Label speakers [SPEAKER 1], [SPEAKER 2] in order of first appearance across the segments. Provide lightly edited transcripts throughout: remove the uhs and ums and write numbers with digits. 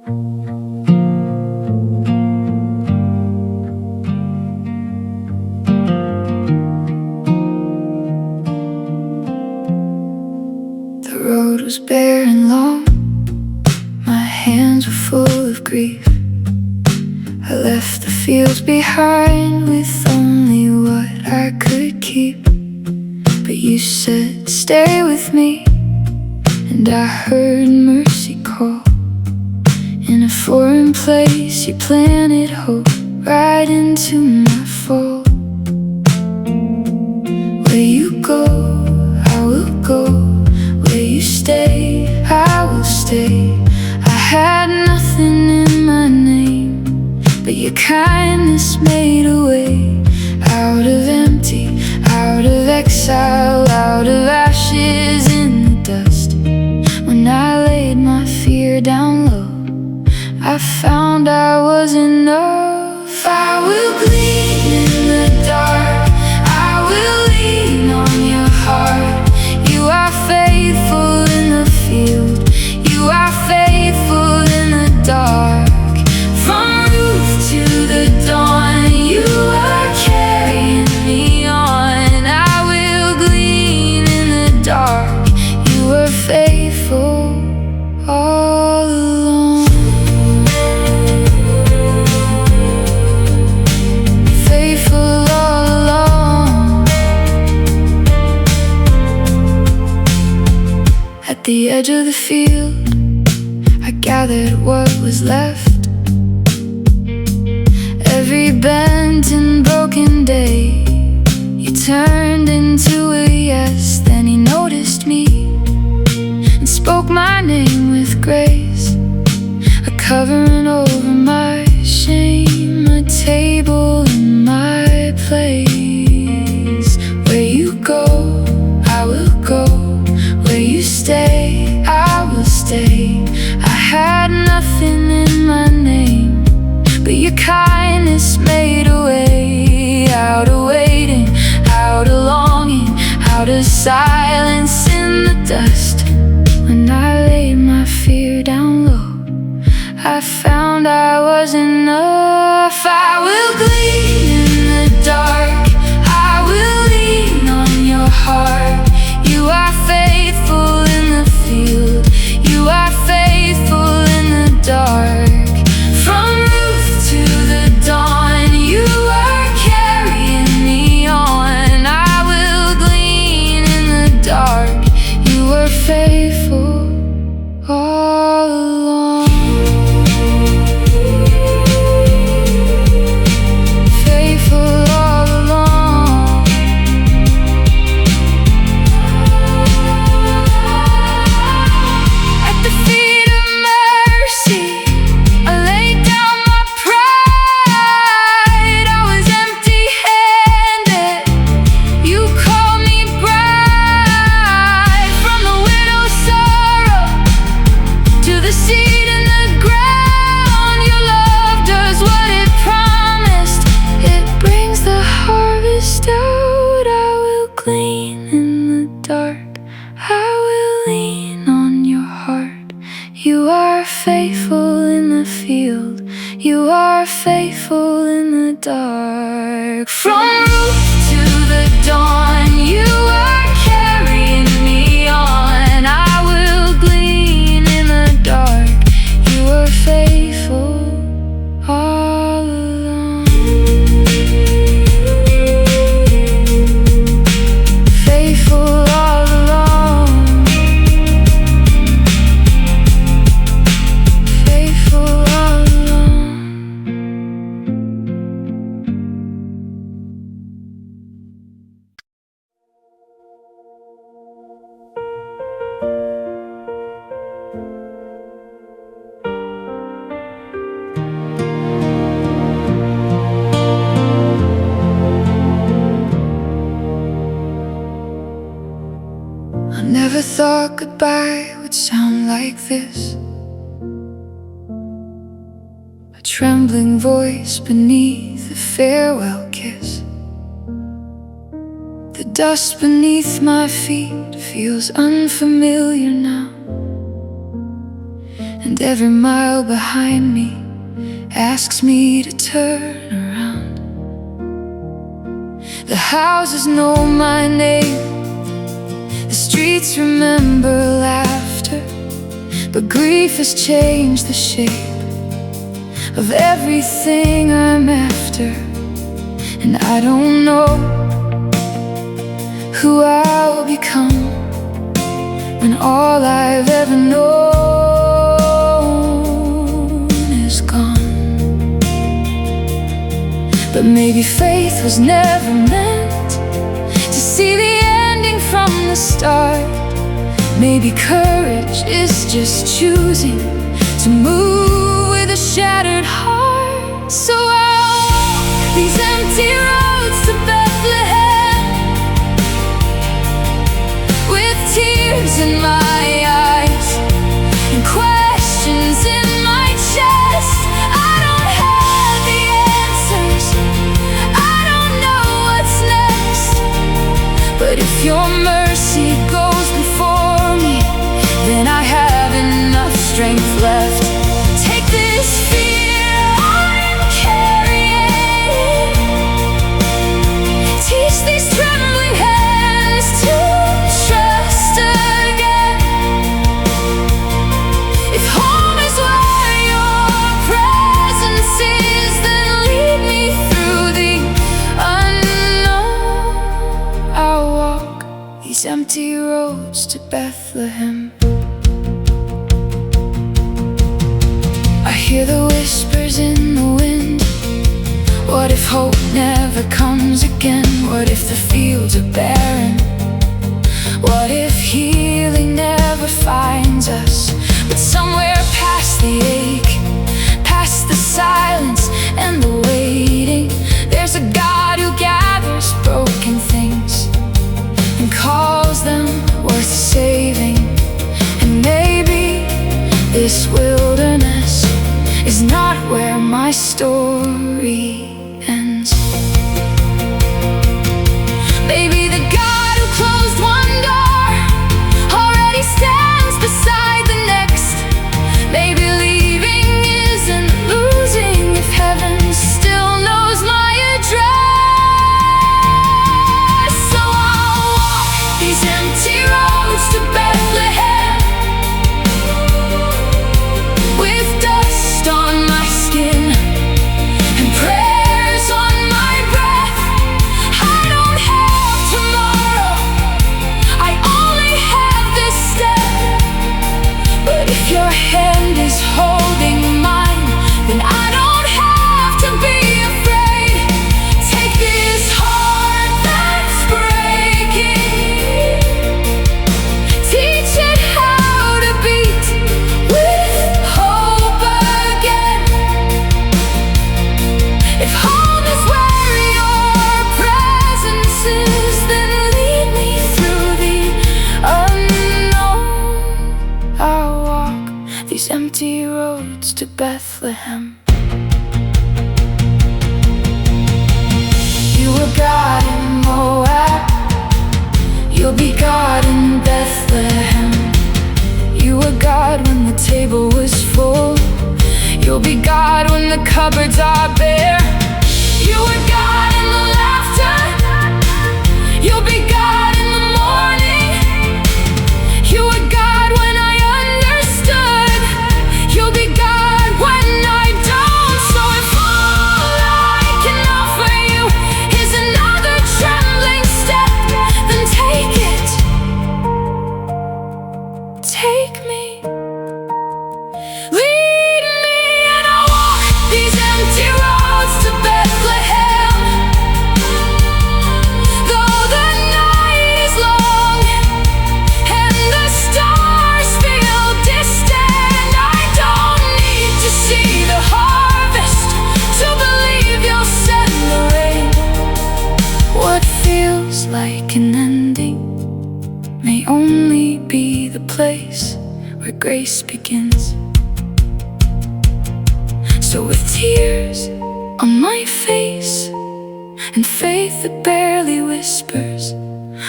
[SPEAKER 1] The road was bare and long, my hands were full of grief. I left the fields behind with only what I could keep. But you said, stay with me, and I heard mercy call. In a foreign place you planted hope right into my fall. Where you go, I will go. Where you stay, I will stay. I had nothing in my name, but your kindness made a way. Out of empty, out of exile, out of ashes in the dust. When I laid my fear down low, I found I was enough. I will glean in the dark, I will lean on your heart. You are faithful in the field, you are faithful in the dark. From Ruth to the dawn, you are carrying me on. I will glean in the dark, you were faithful all along. Faithful all along. At the edge of the field, I gathered what was left. Every bent and broken day, you turned into a yes. Then he noticed me and spoke my name with grace, a covering over my shame, a table in my place. Where you go, I will go. Where you stay, I will stay. I had nothing in my name, but your kindness made a way. Out of waiting, out of longing, out of silence in the dust. When I laid my fear down low, I found I was enough. I will glean in the dark, I will lean on your heart. You are faithful in the field, you are faithful in the dark. From Ruth to the dawn, you are carrying me on. I will glean in the dark, you were faithful all along. Faithful all along. At the feet of mercy, I laid down my pride. I was empty-handed, you called me bride. From the widow's sorrow to the seed in the ground, your love does what it promised, it brings the harvest out. I will glean in the dark, I will lean on your heart. You are faithful in the field, you are faithful in the dark. From Ruth to the dawn, you are carrying me on. I will glean in the dark, you are faithful all along. Faithful all along. Faithful all along. I never thought goodbye would sound like this. A trembling voice beneath a farewell kiss. The dust beneath my feet feels unfamiliar now, and every mile behind me asks me to turn around. The houses know my name, the streets remember laughter, but grief has changed the shape of everything I'm after. And I don't know who I'll become when all I've ever known is gone. But maybe faith was never meant to see the ending from the start. Maybe courage is just choosing to move with a shattered heart. So I'll walk these empty roads to Bethlehem with tears in my eyes and questions in my chest. I don't have the answers, I don't know what's next, but if your mercy goes before me, then I have enough strength left. Take this fear I'm carrying, teach these trembling hands to trust again. If home is where your presence is, then lead me through the unknown. I'll walk these empty roads to Bethlehem. I hear the whispers in the wind. What if hope never comes again? What if the fields are barren? What if healing never finds us? But somewhere past the ache, past the silence and the waiting, there's a God who gathers broken things and calls them worth saving. And maybe this wilderness is not where my story ends. Maybe the God who closed one door already stands beside the next. Maybe leaving isn't losing if heaven still knows my address. So I'll walk these empty roads to Bethlehem with dust on my skin and prayers on my breath. I don't have tomorrow, I only have this step. But if your hand is holding mine, then I don't have to be afraid. Take this heart that's breaking, teach it how to beat with hope again. If home is where your presence is, then lead me through the unknown. I'll walk these empty roads to Bethlehem. You were God in Moab, you'll be God in Bethlehem. You were God when the table was full, you'll be God when the cupboards are bare. You were God in the laughter, you'll be God in the morning. You were God when I understood, you'll be God when I don't. So if all I can offer you is another trembling step, then take it, take me, lead me, and I'll walk these empty roads to Bethlehem. Though the night is long and the stars feel distant, I don't need to see the harvest to believe you'll send the rain. What feels like an ending may only be the place where grace begins. So with tears on my face and faith that barely whispers,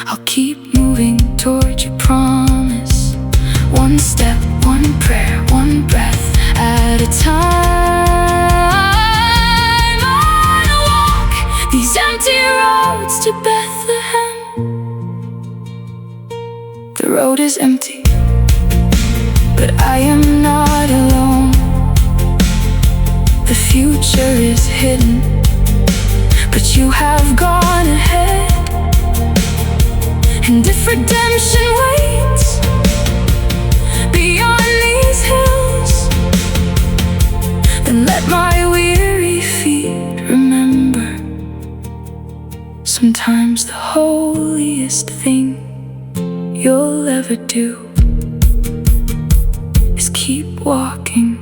[SPEAKER 1] I'll keep moving toward your promise. One step, one prayer, one breath, roads to Bethlehem. The road is empty, but I am not alone. The future is hidden, but you have gone ahead. And if redemption waits beyond these hills, then let my weary feet remember, sometimes the holiest thing you'll ever do is keep walking.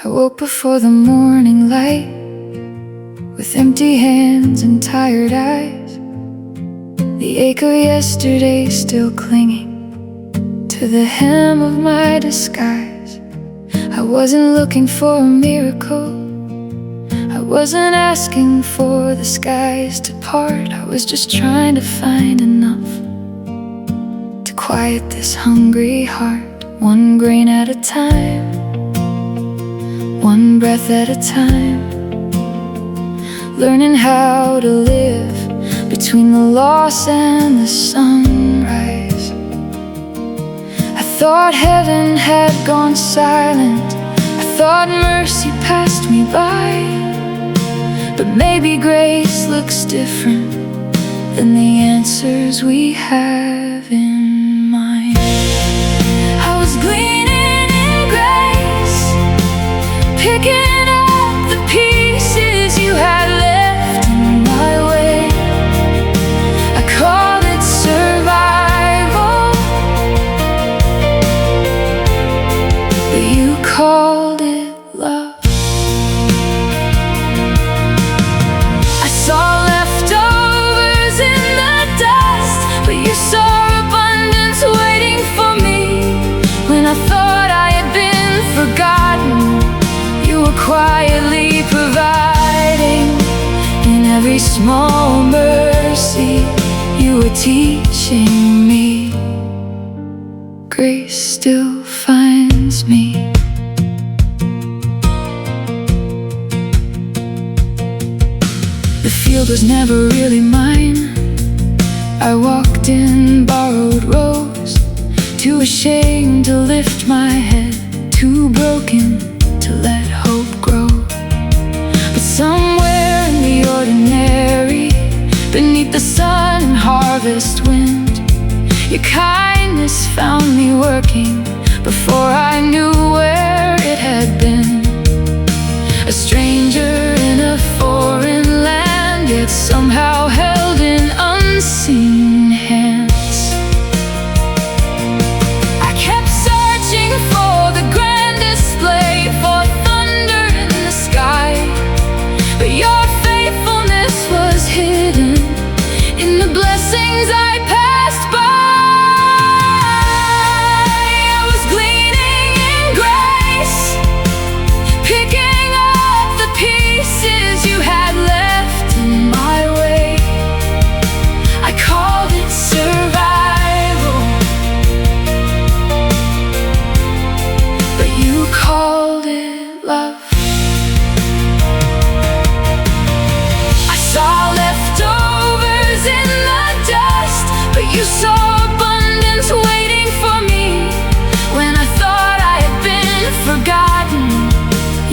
[SPEAKER 1] I woke before the morning light, with empty hands and tired eyes, the ache of yesterday still clinging to the hem of my disguise. I wasn't looking for a miracle, I wasn't asking for the skies to part. I was just trying to find enough to quiet this hungry heart, one grain at a time, one breath at a time, learning how to live between the loss and the sunrise. I thought heaven had gone silent, I thought mercy passed me by, but maybe grace looks different than the answers we have in mind. I was gleaning in grace, picking up the pieces you had left in my way. I called it survival, but you called it love. I saw leftovers in the dust, but you saw abundance waiting for me. When I thought I had been forgotten, you were quietly providing. In every small mercy, you were teaching me. Grace still finds me. The field was never really mine. I walked in borrowed rows, too ashamed to lift my head, too broken to let hope grow. But somewhere in the ordinary, beneath the sun and harvest wind, your kindness found me working before I knew where it had been. A stranger in a foreign land, yet somehow held in unseen hands. I kept searching for the grand display, for thunder in the sky, but your faithfulness was hidden in the blessings I passed by. I was gleaning in grace, picking up the pieces you had left in my way. I called it survival, but you called it love. I saw leftovers in the dust, but you saw abundance waiting for me. When I thought I had been forgotten,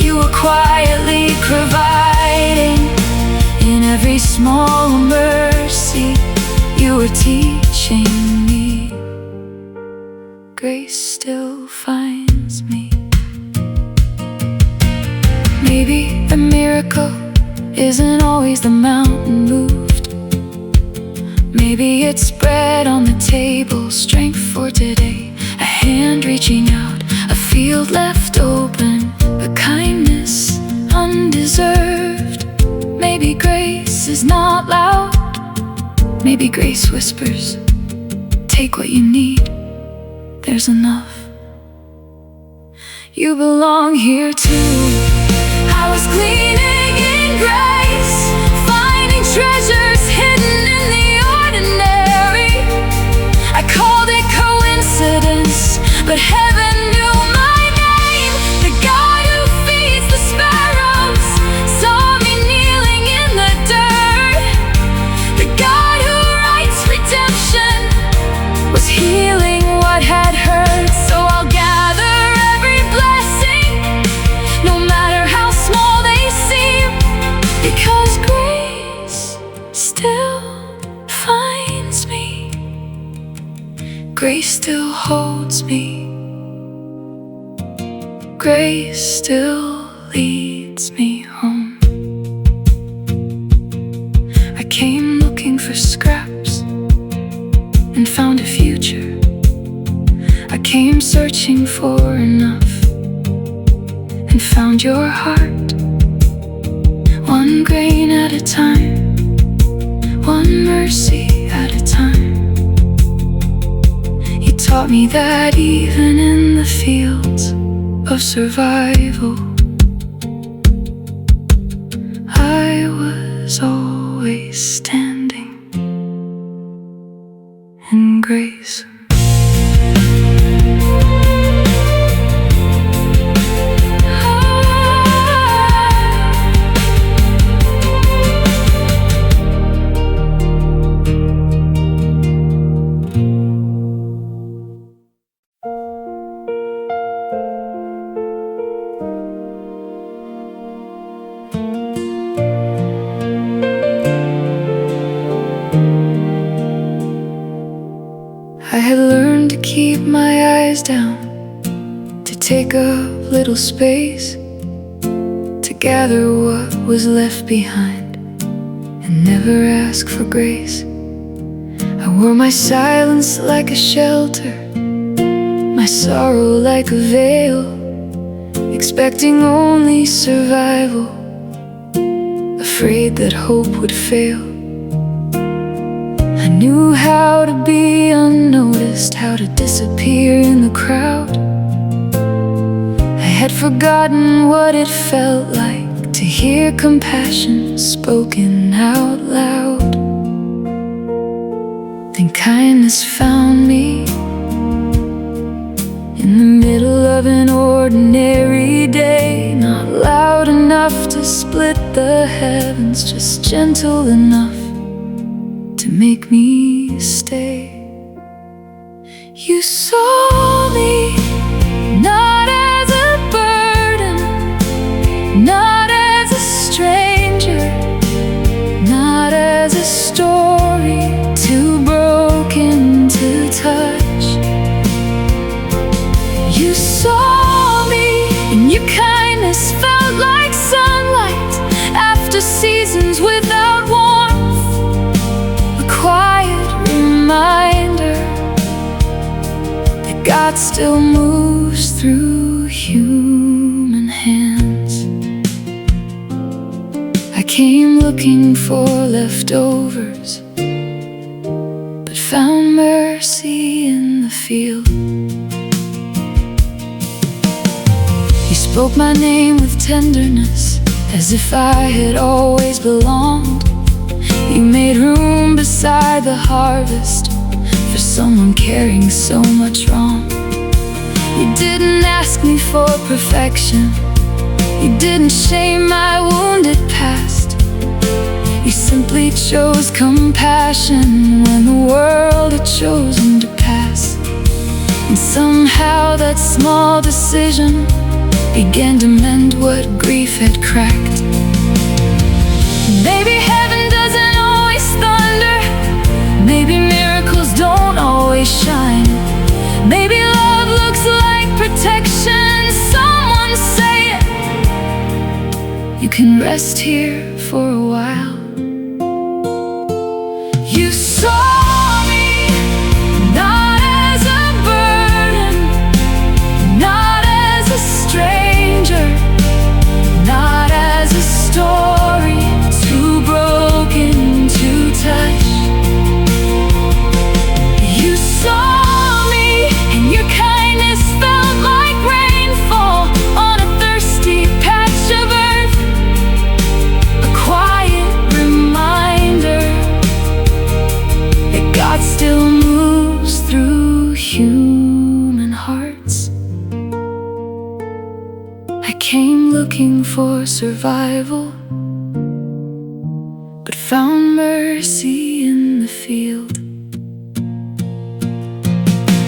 [SPEAKER 1] you were quietly providing. In every small mercy, you were teaching me. Grace still finds me. Maybe the miracle isn't always the mountain moved. Maybe it's bread on the table, strength for today, a hand reaching out, a field left open, but kindness undeserved. Maybe grace is not loud, maybe grace whispers, take what you need, there's enough. You belong here too. was gleaning in grace, finding treasures hidden in the ordinary. I called it coincidence, but heaven knew my name. The God who feeds the sparrows saw me kneeling in the dirt. The God who writes redemption was healing what had hurt. So I'll gather every blessing, no matter how small they seem, because grace still finds me. Grace still holds me. Grace still leads me home. I came looking for scraps and found a future. I came searching for enough and found your heart. One grain at a time, one mercy at a time. You taught me that even in the fields of survival, I was always standing in grace. I had learned to keep my eyes down, to take up little space, to gather what was left behind and never ask for grace. I wore my silence like a shelter, my sorrow like a veil, expecting only survival, afraid that hope would fail. I knew how to be unnoticed, how to disappear in the crowd. I had forgotten what it felt like to hear compassion spoken out loud. Then kindness found me in the middle of an ordinary day, not loud enough to split the heavens, just gentle enough to make me stay. You saw me not as a burden, not as a stranger, not as a story too broken to touch. You saw me and your kindness felt like sunlight after seasons without warmth, a quiet reminder that God still moves through human hands. I came looking for leftovers, but found mercy in the field. You spoke my name with tenderness, as if I had always belonged. You made room beside the harvest for someone carrying so much wrong. You didn't ask me for perfection, you didn't shame my wounded past. You simply chose compassion when the world had chosen to pass. And somehow that small decision began to mend what grief had cracked. Maybe heaven doesn't always thunder, maybe miracles don't always shine, maybe love looks like protection. Someone say it. You can rest here for a while. You saw me not as a burden, not as a stranger, not as a story too broken to touch. You saw me and your kindness felt like rainfall on a thirsty patch of earth. God still moves through human hearts. I came looking for survival, but found mercy in the field.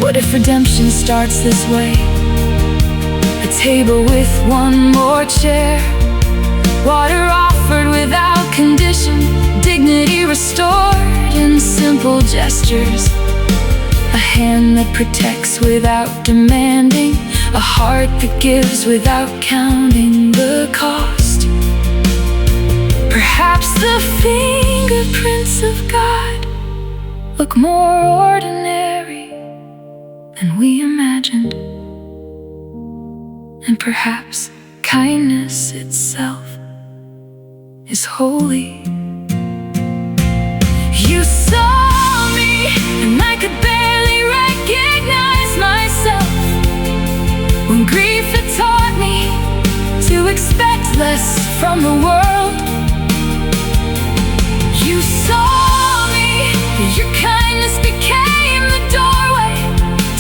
[SPEAKER 1] What if redemption starts this way? A table with one more chair, water offered without condition, dignity restored in simple gestures, a hand that protects without demanding, a heart that gives without counting the cost. Perhaps the fingerprints of God look more ordinary than we imagined, and perhaps kindness itself is holy. You saw me, and I could barely recognize myself, when grief had taught me to expect less from the world. You saw me, your kindness became the doorway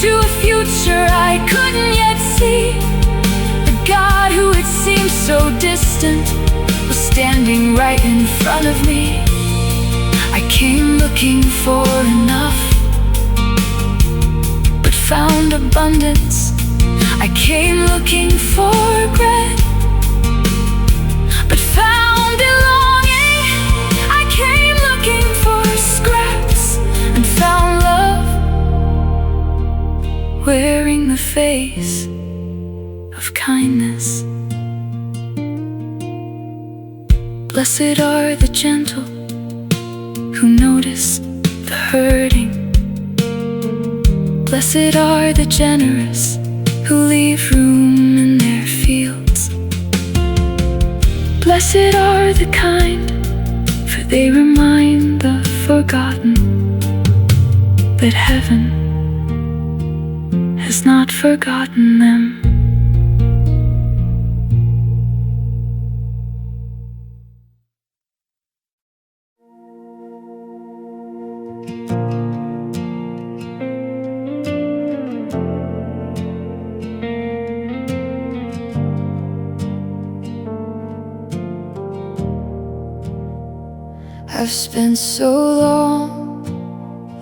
[SPEAKER 1] to a future I couldn't yet see. The God who had seemed so distant was standing right in front of me. I came looking for enough, but found abundance. I came looking for bread, but found belonging. I came looking for scraps and found love, wearing the face of kindness. Blessed are the gentle, who notice the hurting. Blessed are the generous, who leave room in their fields. Blessed are the kind, for they remind the forgotten that heaven has not forgotten them. I've spent so long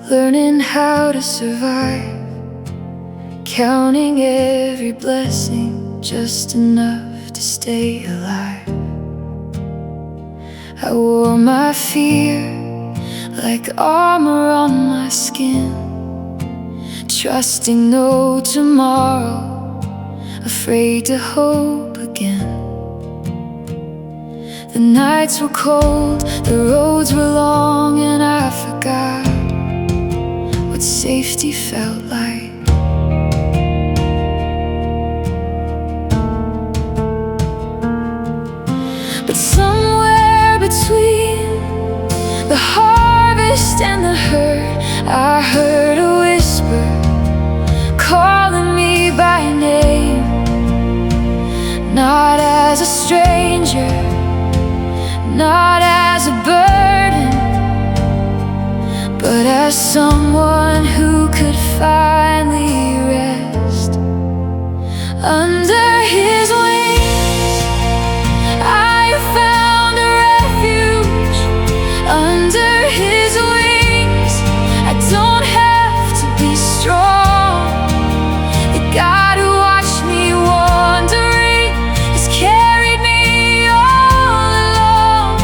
[SPEAKER 1] learning how to survive, counting every blessing just enough to stay alive. I wore my fear like armor on my skin, trusting no tomorrow, afraid to hope again. The nights were cold, the roads were long, and I forgot what safety felt like. But somewhere between the harvest and the hurt, I heard a whisper calling me by name, not as a stranger, not as a burden, but as someone who could finally rest under his wings. I found a refuge under his wings. I don't have to be strong. The God who watched me wandering has carried me all along.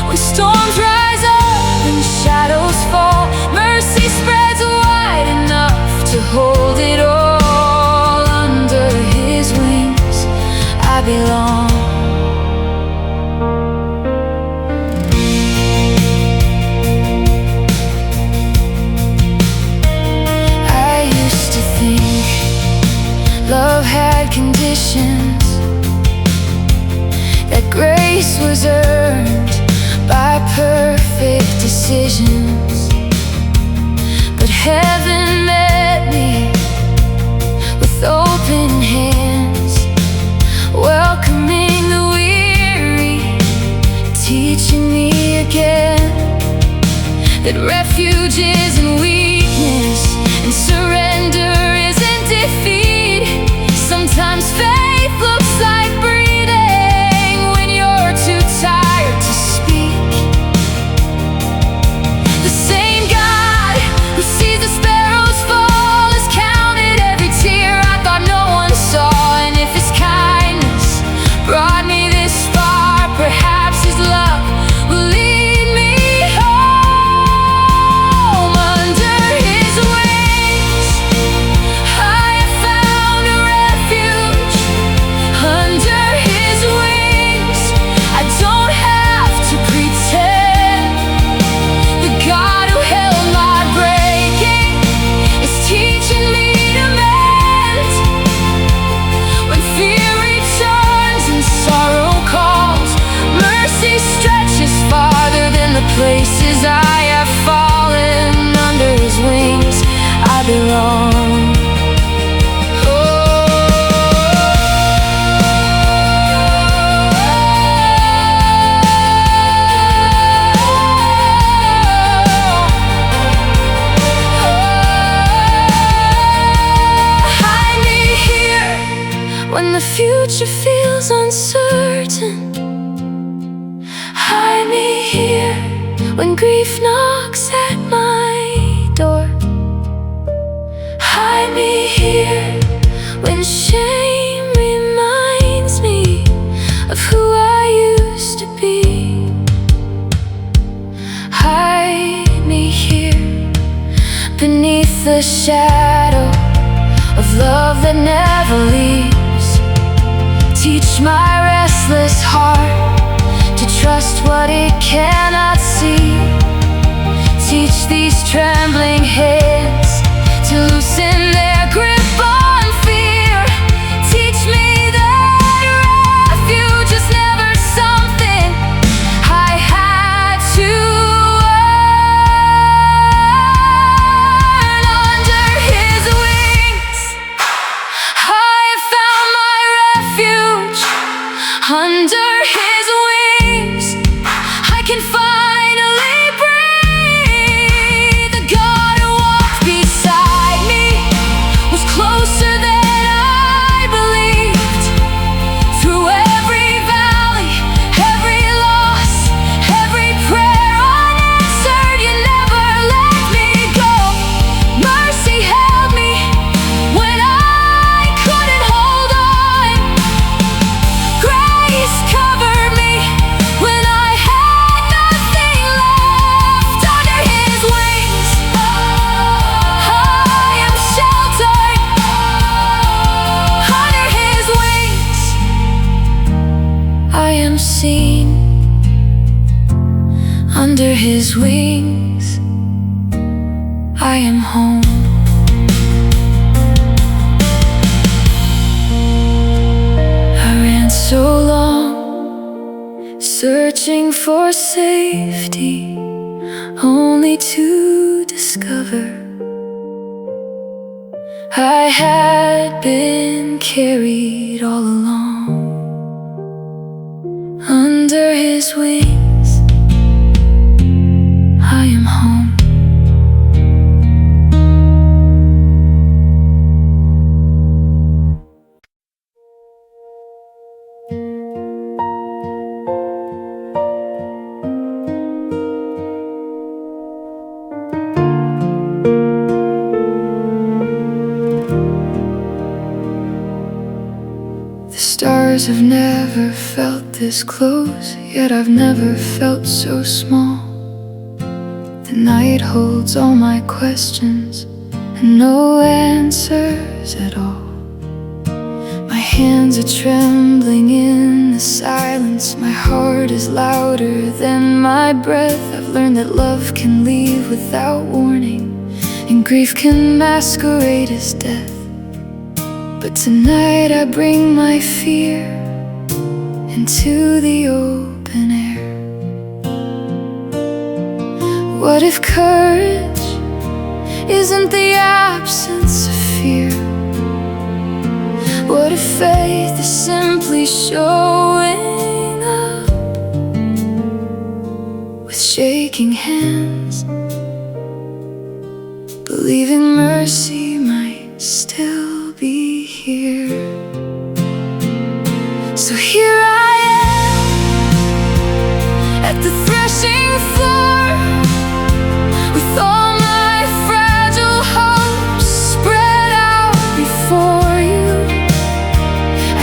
[SPEAKER 1] When storms rise up and shadows fall, mercy spreads wide enough to hold it all. Under his wings I belong. I used to think love had conditions, that grace was earned by perfect decisions. But heaven met me with open hands, welcoming the weary, teaching me again that refuge isn't weakness, and surrender isn't defeat. Sometimes faith looks like breathing when you're too tired to speak. The same God who sees the sparrows fall has counted every tear I thought no one saw. And if His kindness brought me this far, perhaps His love will lead me home. Under His wings I have found a refuge. Under His wings I don't have to pretend. The God who held my breaking is teaching me to mend. When fear returns and sorrow calls, mercy stretches farther than the places I have fallen. Under His wings I belong. Hide me here when the future feels uncertain. Hide me here when grief knocks at my door. Hide me here when shame reminds me of who I used to be. Hide me here beneath the shadow of love that never leaves. Teach my restless heart to trust what it cannot see. Teach these trembling hands to loosen their grip on fear. Teach me that refuge is never something I had to earn. Under His wings I have found my refuge. Under His wings I can finally breathe. The God who walked beside me was closer than I believed. Through every valley, every loss, every prayer unanswered, You never let me go. Mercy held me when I couldn't hold on. Grace covered me when I had nothing left. Under His wings I am sheltered. Under His wings I am seen. Under His wings I am home. I ran so long searching for safety, only to discover I had been carried all along. Under His wings I am home. The stars have never felt this close, yet I've never felt so small. The night holds all my questions and no answers at all. My hands are trembling in the silence. My heart is louder than my breath. I've learned that love can leave without warning, and grief can masquerade as death. But tonight I bring my fear into the open air. What if courage isn't the absence of fear? What if faith is simply showing up with shaking hands believing mercy might still be here. So here I am at the threshing floor, with all my fragile hopes spread out before you.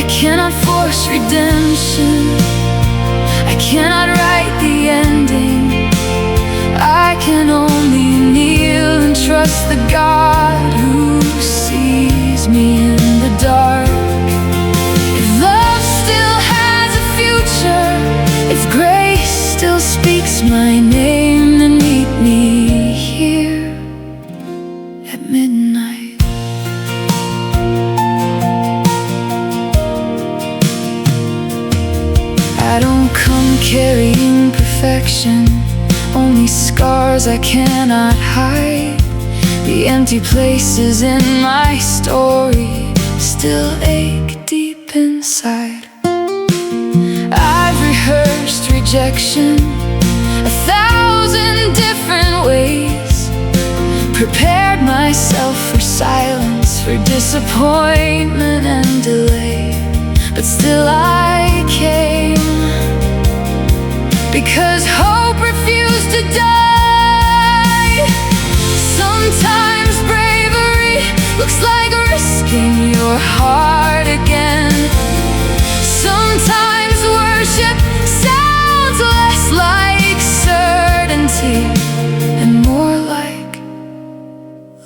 [SPEAKER 1] I cannot force redemption, I cannot write the ending. I can only kneel and trust the God who sees me in the dark. If love still has a future, if grace still speaks my name, then meet me here at midnight. I don't come carrying perfection, only scars I cannot hide. The empty places in my story still ache deep inside. I've rehearsed rejection 1,000 different ways, prepared myself for silence, for disappointment and delay. But still I came, because hope refused to die. Sometimes bravery looks like risking your heart again. Sometimes worship sounds less like certainty and more like,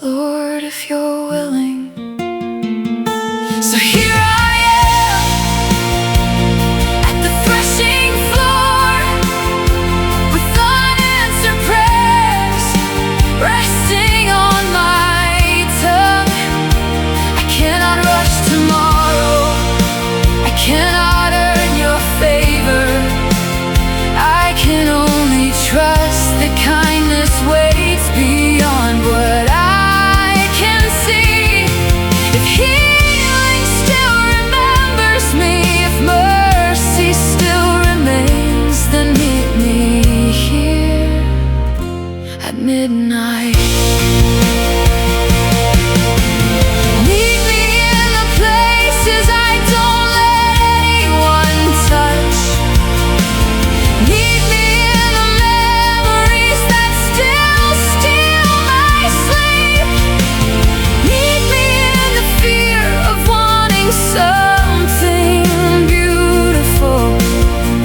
[SPEAKER 1] Lord, if you're willing. So here I am at the threshing floor, with unanswered prayers resting on my tongue. I cannot rush tomorrow, I cannot earn your favor. I can only trust that kindness waits beyond what I can see. If healing still remembers me, if mercy still remains, then meet me here at midnight. Meet me in the places I don't let anyone touch. Meet me in the memories that still steal my sleep. Meet me in the fear of wanting something beautiful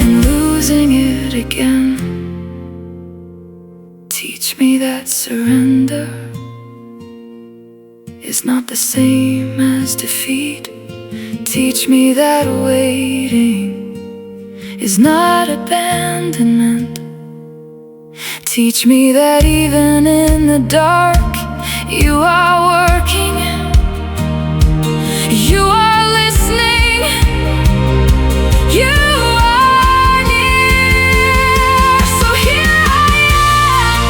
[SPEAKER 1] and losing it again. Teach me that surrender is not the same as defeat. Teach me that waiting is not abandonment. Teach me that even in the dark, you are working, you are listening, you are near. So here I am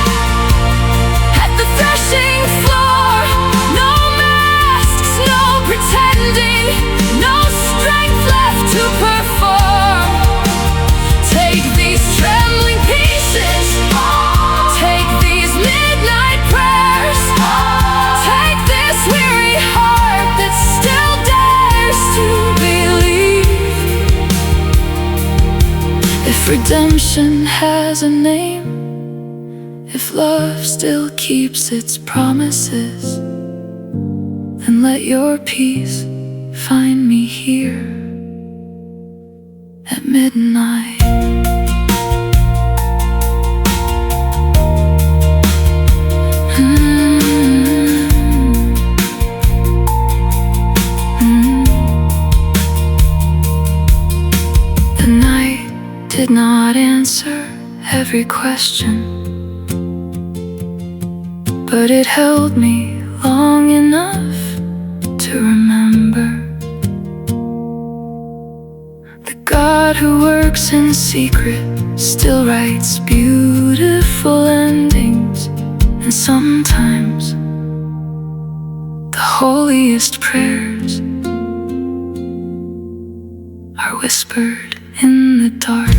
[SPEAKER 1] at the threshing floor. No masks, no pretending, no strength left to perform. Take these trembling pieces, take these midnight prayers, take this weary heart that still dares to believe. If redemption has a name, if love still keeps its promises, then let your peace find me here at midnight. The night did not answer every question, but it held me long enough to remember. The God who works in secret still writes beautiful endings, and sometimes the holiest prayers are whispered in the dark.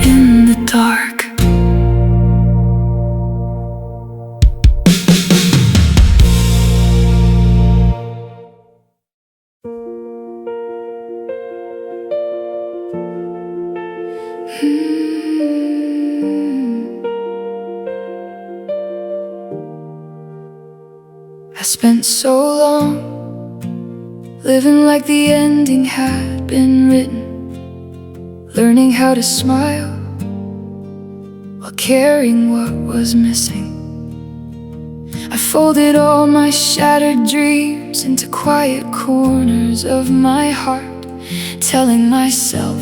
[SPEAKER 1] In the dark. spent so long living like the ending had been written, learning how to smile while carrying what was missing. I folded all my shattered dreams into quiet corners of my heart, telling myself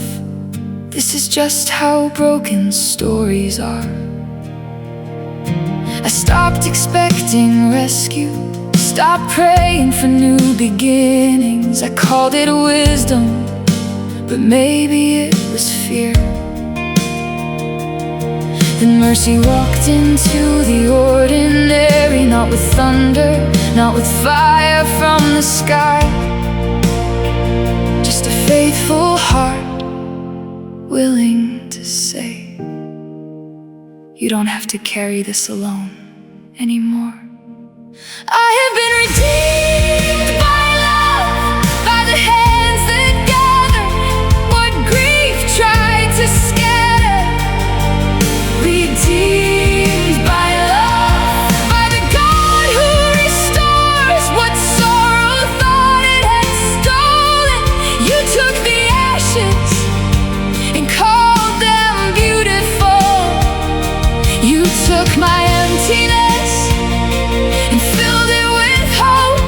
[SPEAKER 1] this is just how broken stories are. I stopped expecting rescue, stopped praying for new beginnings. I called it wisdom, but maybe it was fear. Then mercy walked into the ordinary, not with thunder, not with fire from the sky, just a faithful heart willing to say, you don't have to carry this alone anymore. I have been redeemed by love, by the hands that gather what grief tried to scatter. Redeemed by love, by the God who restores what sorrow thought it had stolen. You took the ashes and called them beautiful. You took my emptiness and filled it with hope.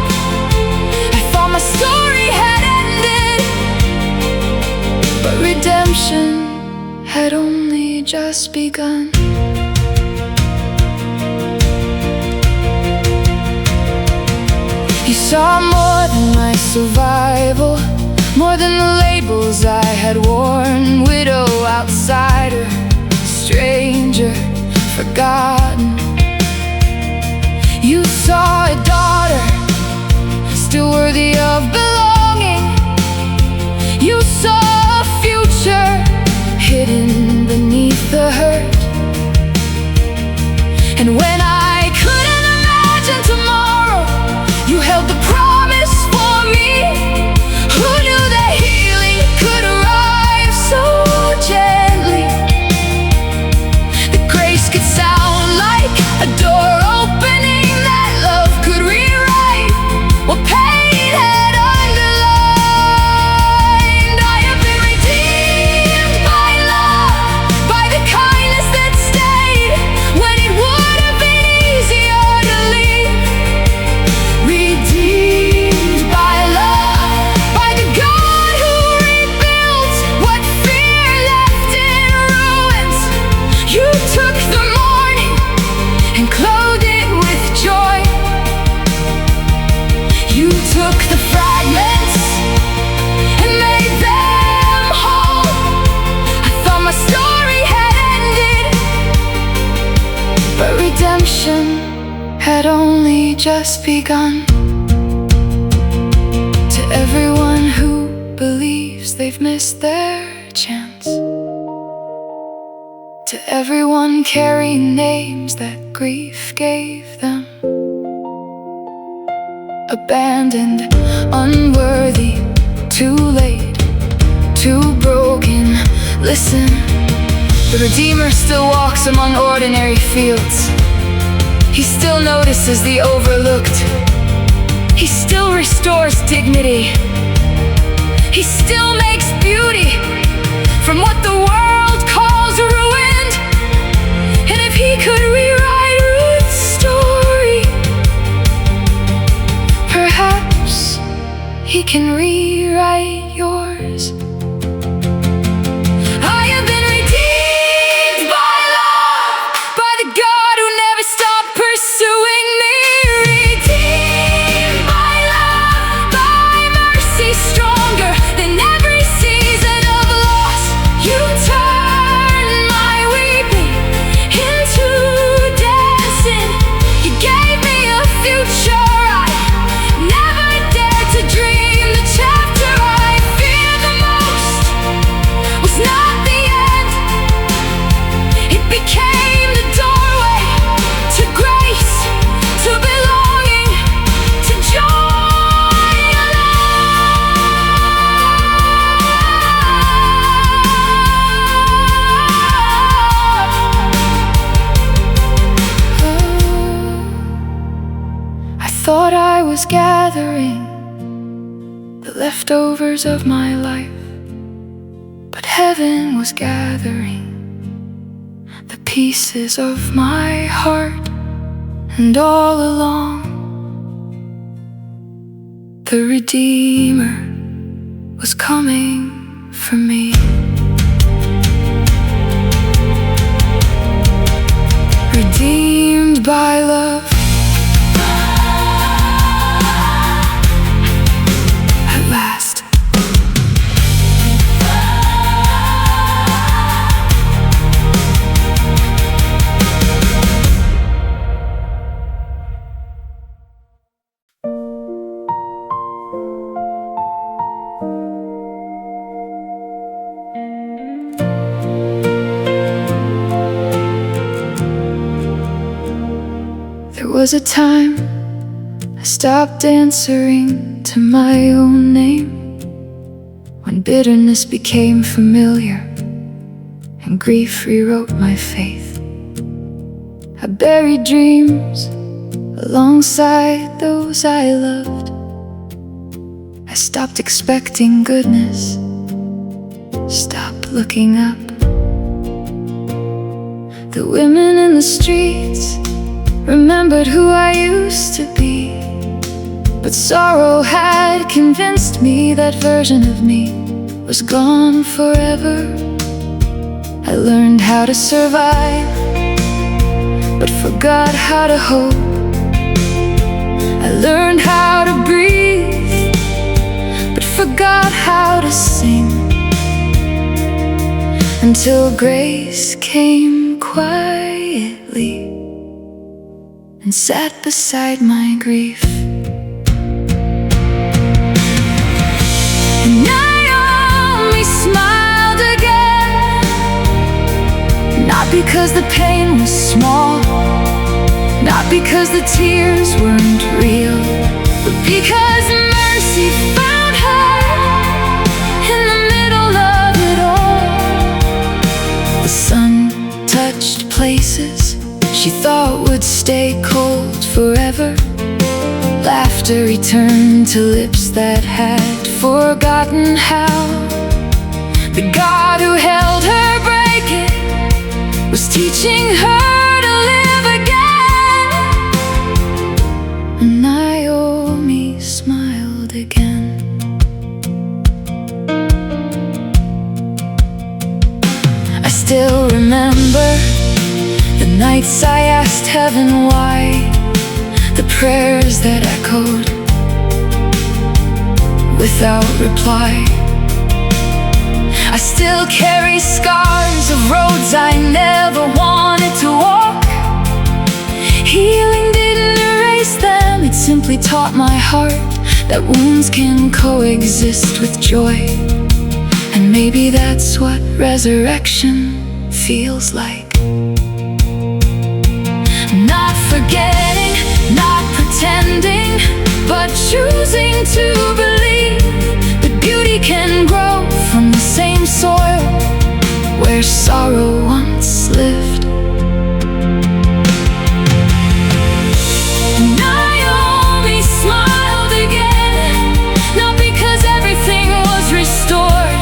[SPEAKER 1] I thought my story had ended, but redemption had only just begun. You saw more than my survival, more than the labels I had worn. Widow, outsider, stranger, forgotten. You saw a daughter, still worthy of belonging. You saw a future hidden beneath the hurt. And when I couldn't imagine tomorrow, you held the promise for me. Who knew that healing could arrive so gently? That grace could sound like a door opening, that love could rewrite what pain had underlined. I have been redeemed by love, by the kindness that stayed when it would have been easier to leave. Redeemed by love, by the God who rebuilt what fear left in ruins. You took the mourning and clothed it with joy. You took the fragments and made them whole. I thought my story had ended, but redemption had only just begun. To everyone who believes they've missed their chance, to everyone carrying names that grief gave them, abandoned, unworthy, too late, too broken. Listen, the Redeemer still walks among ordinary fields. He still notices the overlooked. He still restores dignity. He still makes beauty from what the world calls ruined. And if he could rewrite Ruth's story, perhaps he can rewrite yours. I have been redeemed by love, by the God who never stopped pursuing me. Redeemed by love, by mercy stronger than every season of loss. You turned my weeping into dancing. You gave me a future I never dared to dream. The chapter I feared the most was not the end. It became the doorway to grace, to belonging, to joy alone. I thought I was gathering the leftovers of my life, but heaven was gathering the pieces of my heart. And all along, the Redeemer was coming for me. Redeemed by love, at last. There was a time I stopped answering to my own name, when bitterness became familiar and grief rewrote my faith. I buried dreams alongside those I loved. I stopped expecting goodness, stopped looking up. The women in the streets remembered who I used to be, but sorrow had convinced me that version of me was gone forever. I learned how to survive, but forgot how to hope. I learned how to breathe, but forgot how to sing, until grace came quietly and sat beside my grief. And Naomi smiled again, not because the pain was small, not because the tears weren't real, but because mercy found her in the middle of it all. The sun touched places she thought would stay cold forever. Laughter returned to lips that had forgotten how. The God who held her breaking was teaching her to live again. And Naomi smiled again. I still remember the nights I asked heaven why, the prayers that echoed without reply. I still carry scars of roads I never wanted to walk. Healing didn't erase them, it simply taught my heart that wounds can coexist with joy. And maybe that's what resurrection feels like. Not forgetting, not pretending, but choosing to believe that beauty can grow from the same soil where sorrow once lived. Naomi smiled again, not because everything was restored,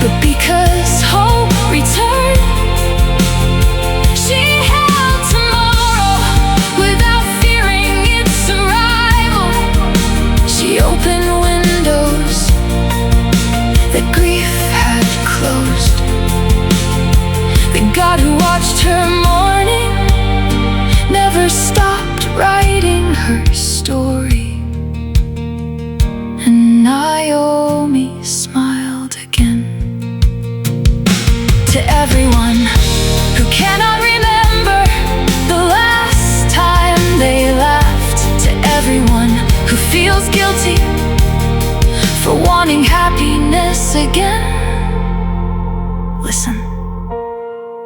[SPEAKER 1] but because hope returned. She held tomorrow without fearing its arrival. She opened windows that grief had closed. The God who watched her mourning never stopped writing her story. And Naomi smiled again. To everyone who cannot remember the last time they laughed, to everyone who feels guilty for wanting happiness again, listen.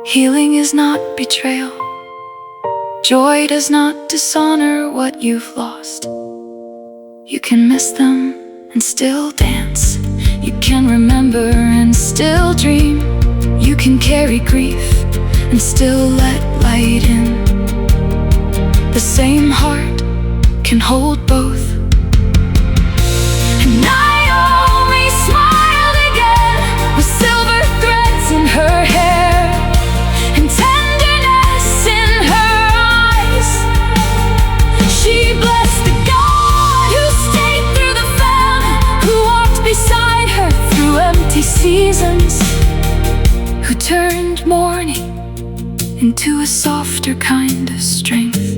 [SPEAKER 1] Healing is not betrayal. Joy does not dishonor what you've lost. You can miss them and still dance. You can remember and still dream. You can carry grief and still let light in. The same heart can hold both into a softer kind of strength.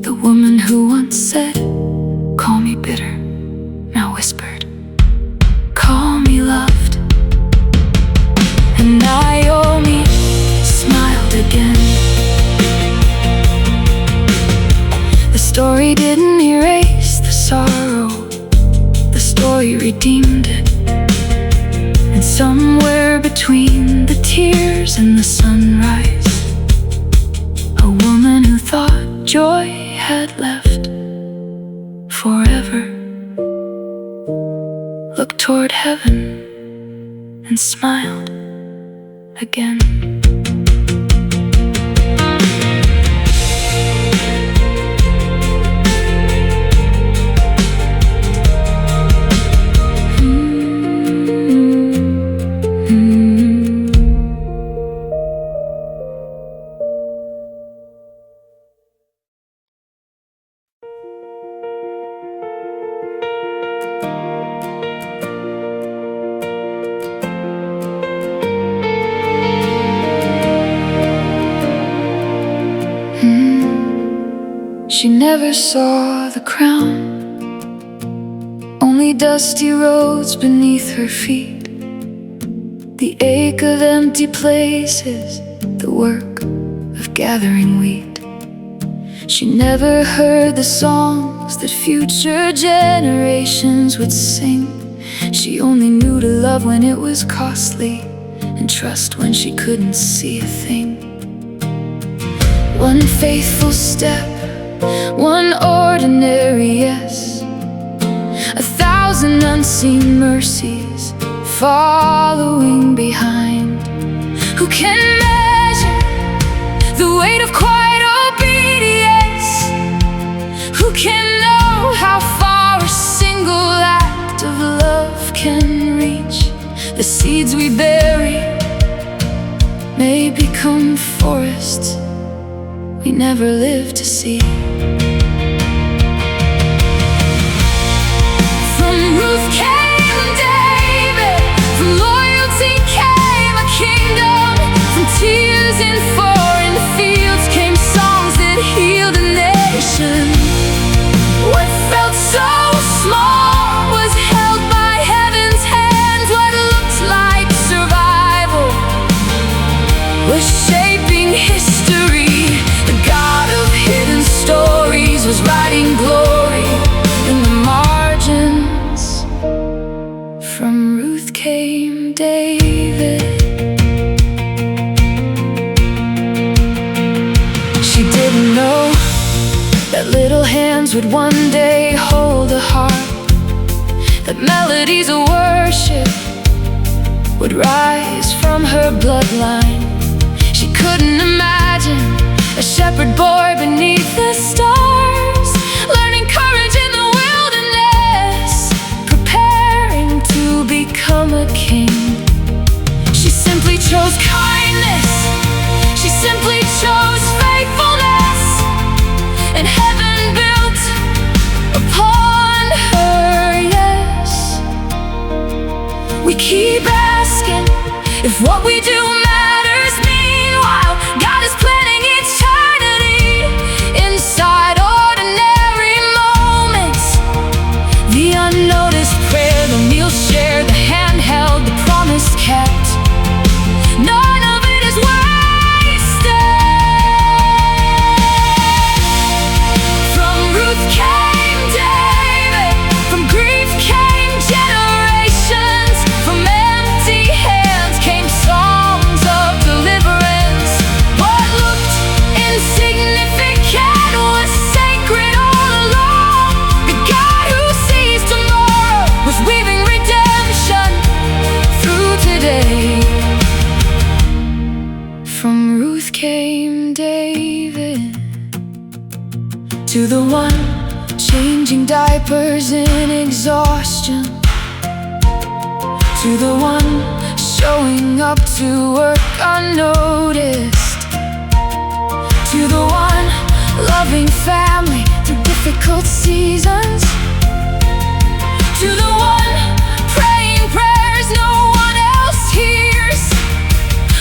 [SPEAKER 1] The woman who once said, "Call me bitter," now whispered, "Call me loved." And Naomi smiled again. The story didn't erase the sorrow, the story redeemed it. And somewhere between the tears and the sunrise, a woman who thought joy had left forever looked toward heaven and smiled again. She never saw the crown, only dusty roads beneath her feet, the ache of empty places, the work of gathering wheat. She never heard the songs that future generations would sing. She only knew to love when it was costly, and trust when she couldn't see a thing. One faithful step, one ordinary yes, 1,000 unseen mercies following behind. Who can measure the weight of quiet obedience? Who can know how far a single act of love can reach? The seeds we bury may become forests we never live to see. From Ruth came David, from loyalty came a kingdom, from tears in foreign fields came songs that healed a nation. What felt so small was held by heaven's hands. What looked like survival was shaping history. The God of hidden stories was writing glory in the margins. From Ruth came David. She didn't know that little hands would one day hold a harp, that melodies of worship would rise from her bloodline. She couldn't imagine a shepherd boy beneath the stars, learning courage in the wilderness, preparing to become a king. She simply chose kindness, she simply chose faithfulness, and heaven built upon her yes. We keep asking if what we do matters. Meanwhile, God is planning eternity inside ordinary moments. The unnoticed prayer, the meal shared, the hand held, the promise kept. None of it is wasted. From Ruth came David, from grief came generations, from empty hands came songs of deliverance. What looked insignificant was sacred all along. The God who sees tomorrow was weaving redemption through today. From Ruth came David, to the one changing diapers in exhaustion, to the one showing up to work unnoticed, to the one loving family through difficult seasons, to the one praying prayers no one else hears.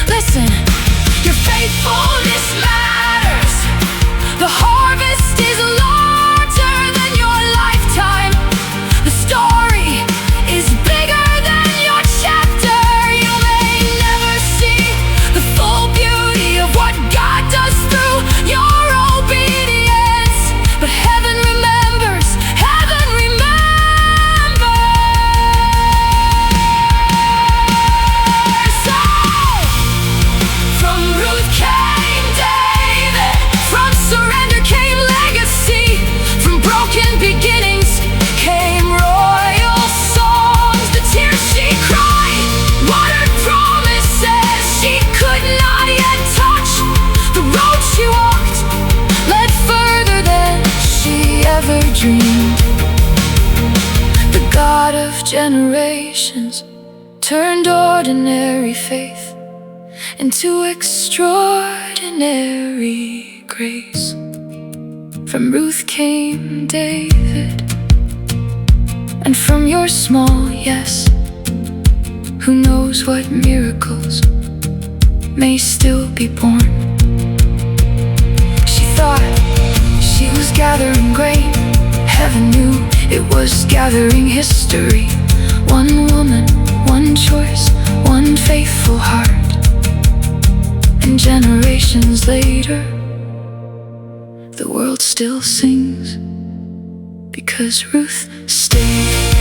[SPEAKER 1] Listen, your ordinary faith into extraordinary grace. From Ruth came David, and from your small yes, who knows what miracles may still be born. She thought she was gathering grain. Heaven knew it was gathering history. One woman, one choice, one faithful heart. And generations later, the world still sings because Ruth stayed.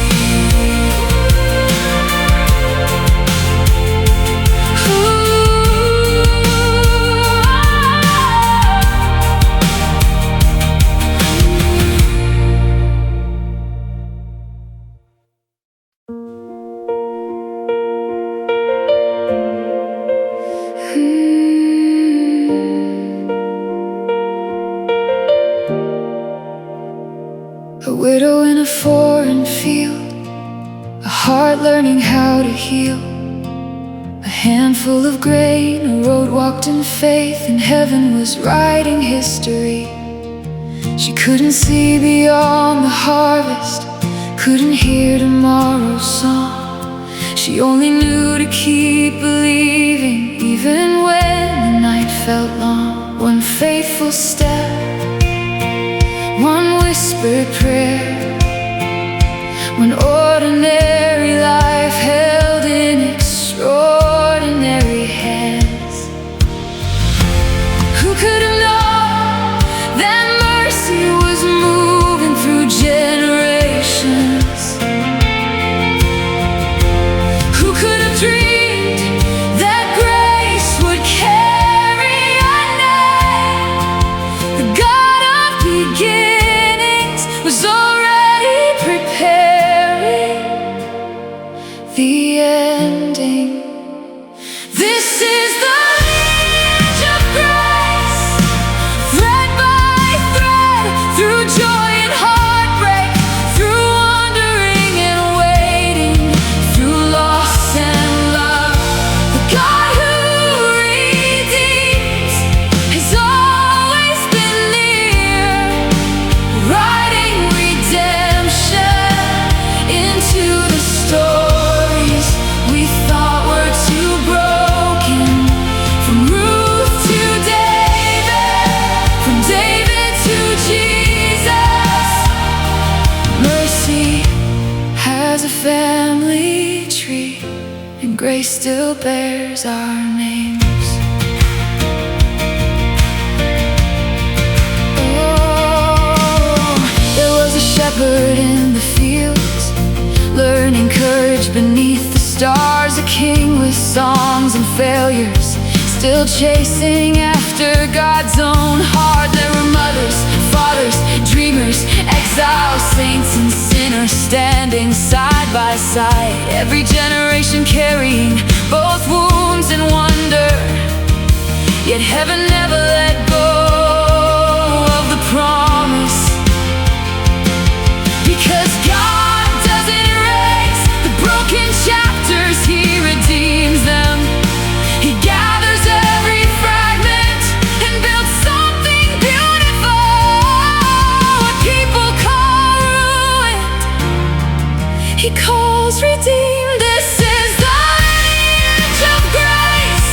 [SPEAKER 1] A widow in a foreign field, a heart learning how to heal, a handful of grain, a road walked in faith, and heaven was writing history. She couldn't see beyond the harvest, couldn't hear tomorrow's song. She only knew to keep believing, even when the night felt long. One faithful step, one whispered prayer, one ordinary life held in extraordinary hands. Who could have known that mercy was moving through generations? Who could have dreamed that grace would carry our name? The God of beginnings was already preparing the ending. This is the lineage of grace, thread by thread, through joy and heartbreak, through wandering and waiting, through loss and love. The God who redeems has always been near, writing redemption into the stories we thought were too broken. From Ruth to David, from David to Jesus, mercy has a family tree, and grace still bears our names. Oh, there was a shepherd in the fields, learning courage beneath the stars, a king with songs and failures, still chasing after God's own heart. There were mothers, fathers, dreamers, exiles, saints and sinners, standing side by side, every generation carrying both wounds and wonder. Yet heaven never let go of the promise, because God doesn't erase the broken chapters, He redeems them. He gathers every fragment and builds something beautiful. What people call ruined, He calls redeemed. This is the lineage of grace,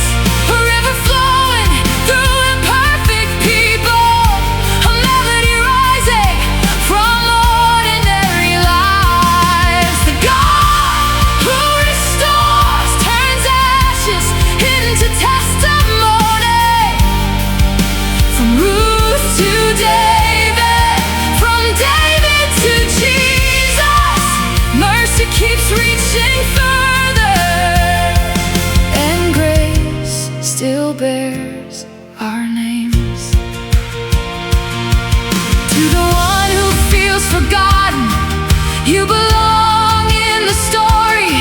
[SPEAKER 1] a river flowing through imperfect people, a melody rising from ordinary lives. The God who restores, turns ashes into testimony. From Ruth to David, from David to Jesus, mercy keeps reaching further, and grace still bears our names. To the one who feels forgotten, you belong in the story.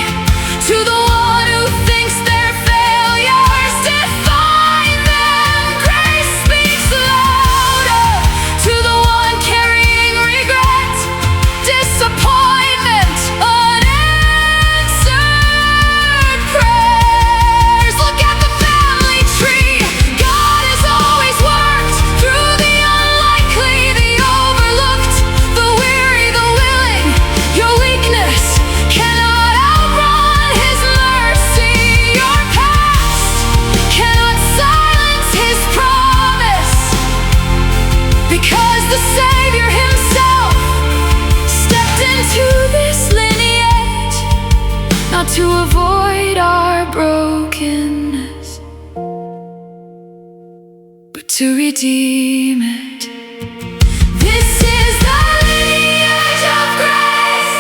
[SPEAKER 1] To the one who thinks their failures define them, grace speaks louder. To the one carrying regret, disappointment, unanswered prayer, to redeem it. This is the lineage of grace,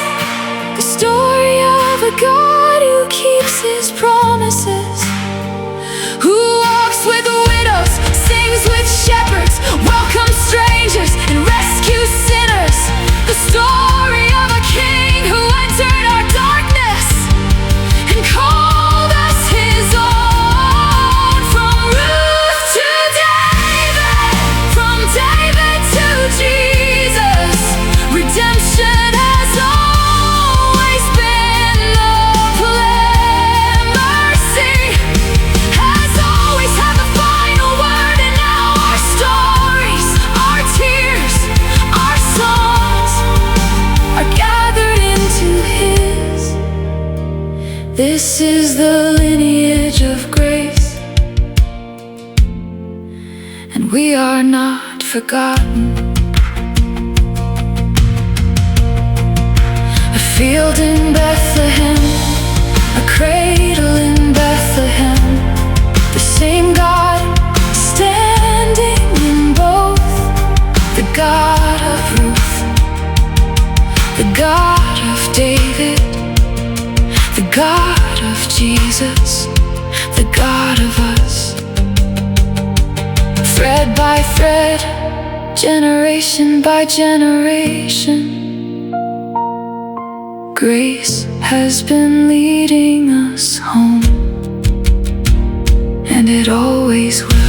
[SPEAKER 1] the story of a God who keeps His promises, who walks with widows, sings with shepherds, welcomes strangers, and rescues sinners. The story of a King who entered our darkness and called us His own. From Ruth to David, from David to Jesus, redemption has always been the plan. Mercy has always had the final word, and now our stories, our tears, our songs are gathered into His. This is the lineage of grace, and we are not forgotten. A field in Bethlehem, a cradle in Bethlehem, the same God standing in both, the God of Ruth, the God of David, the God of Jesus, the God of us. Thread by thread, generation by generation, grace has been leading us home, and it always will.